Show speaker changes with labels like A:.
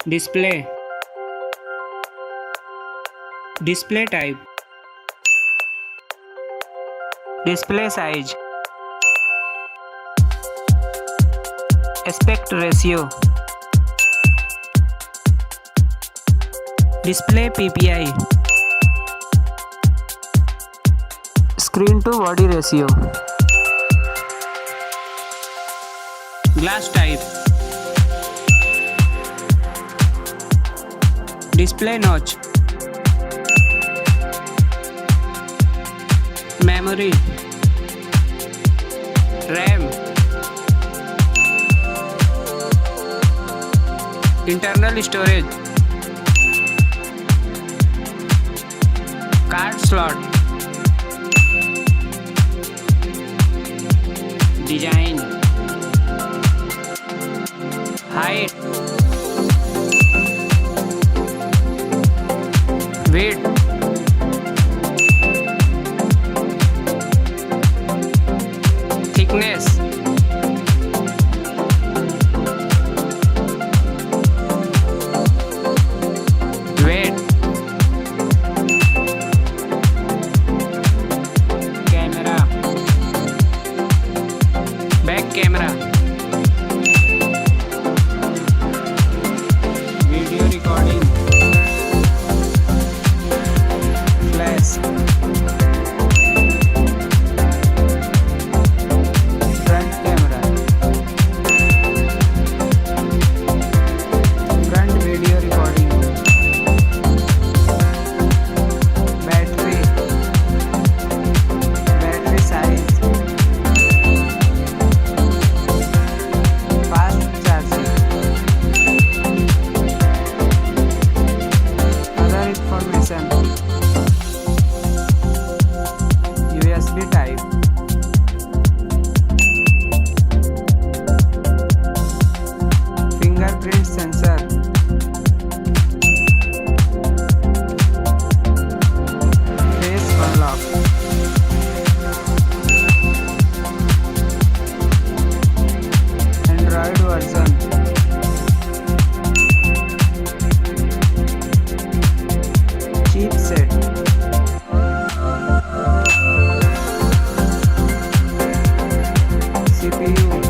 A: display, display type, display size, aspect ratio, display PPI, screen to body ratio, glass type, display notch, memory, RAM, internal storage, card slot, design, height, width, thickness, weight, camera, back camera, video recording, flash, front camera, front video recording, battery, battery size, fast charging, other information, USB type, fingerprint sensor, face unlock, Android version, chipset, CPU,